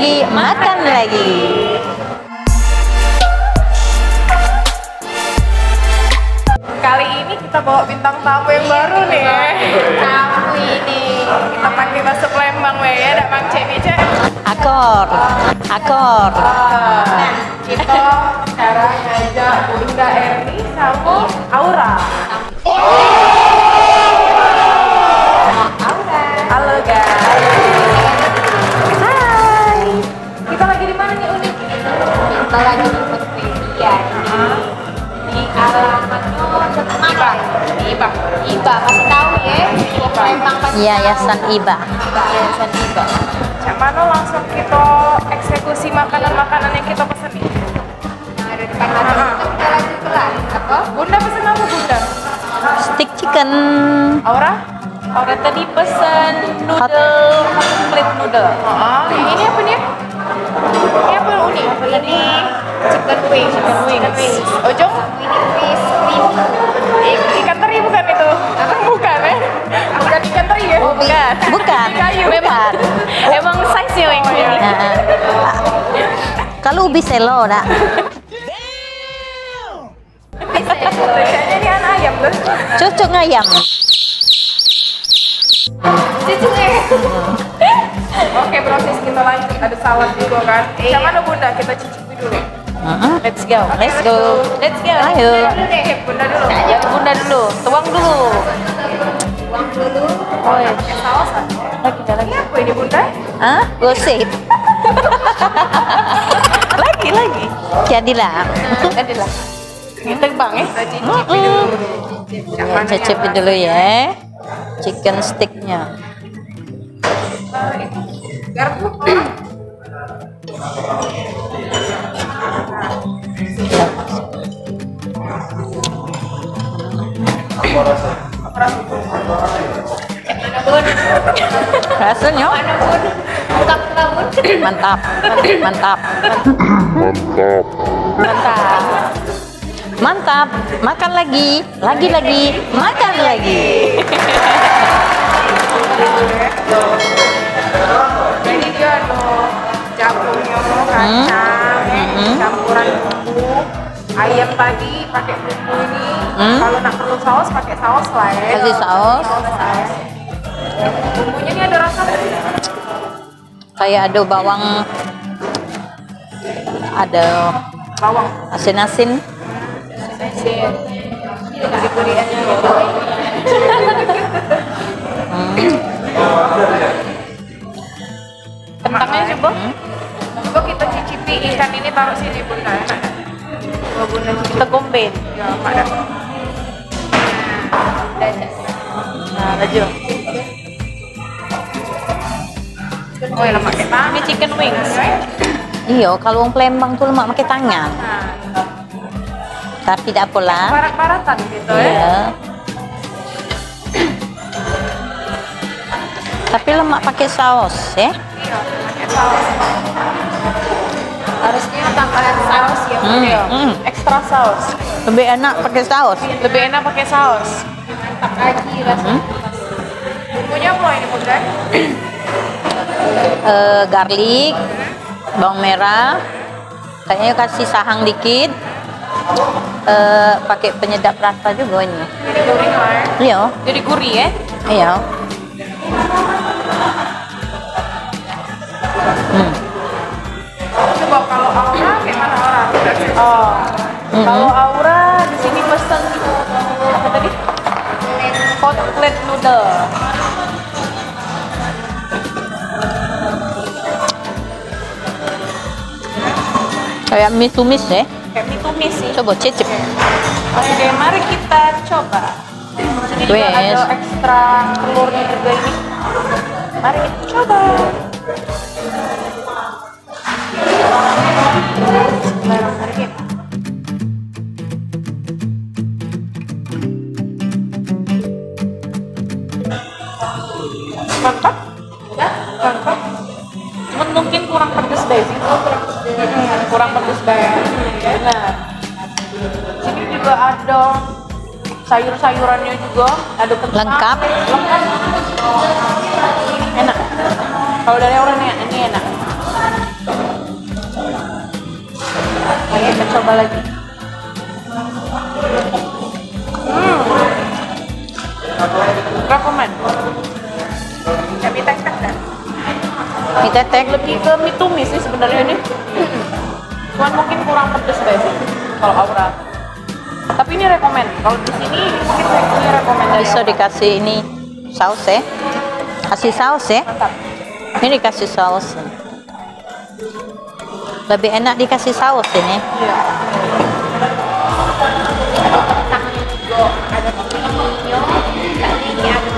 lagi, makan lagi. Kali ini kita bawa bintang tamu yang baru nih. Tamu ini Kita pakai bahasa Palembang ya, ada Mang Cek nih Cek. Akor. Kita sekarang ngajak Bunda Erni sama Aura. Halo guys. Hai. Kita lagi di mana nih Unik? kita lagi di Wikipedia di alamatnya mana? Iba kasih tahu ya. Palembang pasti Yayasan IBA. Yayasan Iba. Cak mana langsung kita eksekusi makanan-makanan yang kita pesan nih? Yang ada di kanan kita lagi kelas apa? Bunda pesen apa Bunda? Stick chicken. Aura? Orang tadi pesan noodle, hot plate noodle. Yang ini apa nih? Ini apa Unik? Ini chicken wings. Ojong? Ini fish cream. Ikan teri bukan itu? Bukan ya? Bukan ikan teri ya? Bukan. Bukan. Kayu. Bukan. Emang size-nya yang ini. Nah, kalau ubi selo, nak. Kayaknya ini anak ayam tuh. Cocok ngayam. Oke, proses kita lanjut. Ada salad juga kan? Yang mana Bunda? Kita cicipi dulu. Let's go. Ayo. Oke, Bunda dulu. Ya, Bunda dulu. Tuang dulu. Oh ya, pakai saus kan? Ini apa ini Bunda? Hah? Gosip. Lagi. Jadilah. Kita bang ya. Kita cicipi dulu. Yang mana yang Cicipin dulu ya. Chicken sticknya. itu garpu. Rasanya mantap. Mantap. Makan lagi, makan lagi. Jadi dia ada jagung, kacang, campuran bumbu, ayam tadi pakai bumbu ini. Kalau nak perlu saus pakai saus lah ya. Kasih saus. Bumbunya ini ada rasa Kayak ada bawang, ada bawang. asin-asin. Gurih-gurihan gitu. Kentangnya coba. Coba kita cicipi ikan ini, taruh sini Bunda. Enak dah. Coba Bunda cicipi. Kita gomben. Ya, Mak dah. Nah, lanjut. Oh ya, pakai tangan. Ini chicken wings. Iya, kalau orang Palembang tuh lemak pakai tangan. Nah, Tapi tidak apalah. barat-baratan gitu ya. Iya. Tapi lemak pakai saus ya. Iya, pakai saus. Harusnya tambahan saus ya. Ekstra saus. Lebih enak pakai saus. Lebih enak pakai saus. Mantap lagi rasanya. Bumbunya apa ini Bunda? Garlic, bawang merah, kayaknya kasih sahang dikit. Pakai penyedap rasa juga ini. Ini goreng lah ya. Iya, Jadi gurih ya. iya. Coba kalau Aura gimana Aura? Oh. Kalau Aura di sini pesen apa tadi? Hot plate noodle. Kayak mie tumis ya. Kayak mie tumis sih. Coba cicip. Oke, mari kita coba. Sini juga Wes. ada ekstra telurnya juga ini. Mari kita coba. Bismillahirrahmanirrahim. Mantap. Mantap. Cuman mungkin kurang pedas deh sih. Kurang pedas banget. Benar. Sini juga ada sayur-sayurannya juga, ada kentang. Lengkap. Lengkap. Enak. Kalau dari orang ini enak. Ayo kita coba lagi. Rekomen. Mie tek-tek kan? Mie tetek. Lebih ke mie tumis sih sebenarnya ini. Cuman mungkin kurang pedes guys kalau Aura. Tapi ini rekomen. Kalau di sini mungkin ini rekomendasi. Bisa dikasih ini saus ya. Kasih saus ya. Mantap. Ini dikasih saus. Lebih enak dikasih saus ini. Iya. Ada mie-nya, ini ada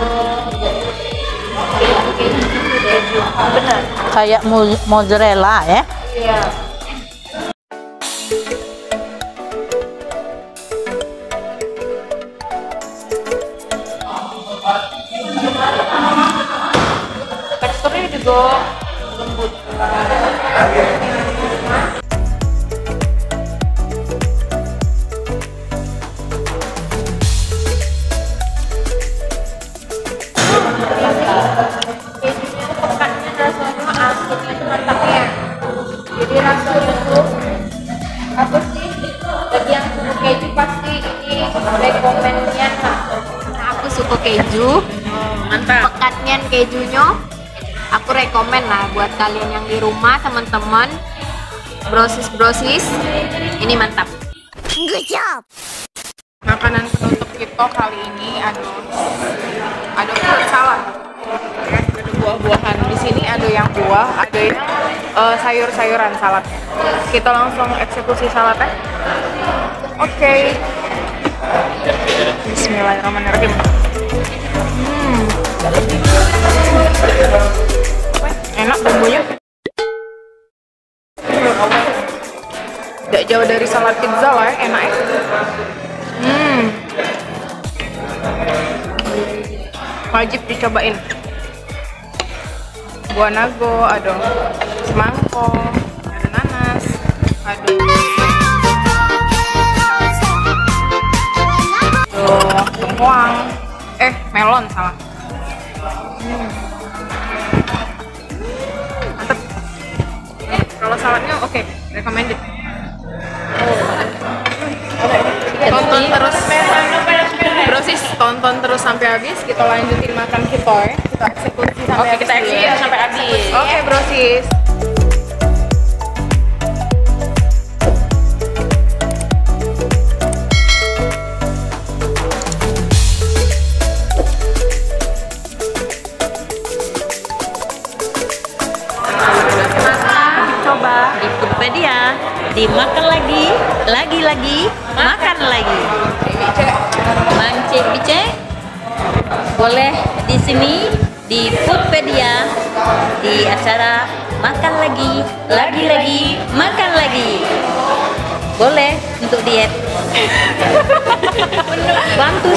keju. Benar. Kayak mozzarella ya. Iya. Teksturnya juga lembut. Kejunya tuh pekatnya rasanya asinnya tuh mantap ya. Jadi rasanya tuh apa sih? Bagi yang suka keju pasti ini rekomennya lah. Nah, aku suka keju. Mantap. Pekatnya kejunya aku rekomen lah buat kalian yang di rumah, teman-teman. Brosis ini mantap. Good job. Makanan penutup kita kali ini ada fruit salad. Ya, ada buah-buahan. Di sini ada yang buah, ada yang sayur-sayuran salad. Kita langsung eksekusi saladnya. Oke. Bismillahirrahmanirrahim. Enak bumbunya. Gak jauh dari salad pizza lah, enak ya. Wajib dicobain. Buah nago, ada semangko, ada nanas, ada bengkoang, melon salah. Mantep. Kalau saladnya oke, recommended. Tonton terus, tonton terus sampai habis. Kita lanjutin makan kita ya. Kita eksekusi sampai habis. Kita eksekusi sampai habis. Oke, brosis. Coba di Foodpedia, dimakan lagi, makan lagi. Mang Cik Bicek boleh di sini di Foodpedia di acara makan lagi, makan lagi. Boleh untuk diet. Bantu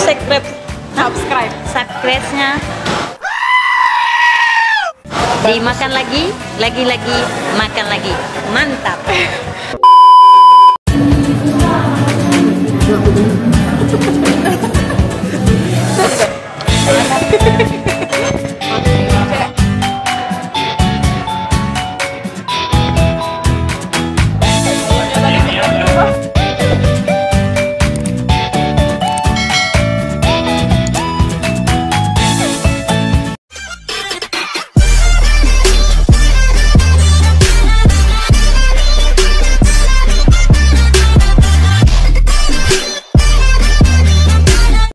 subscribe-nya. Dimakan lagi, makan lagi. Mantap.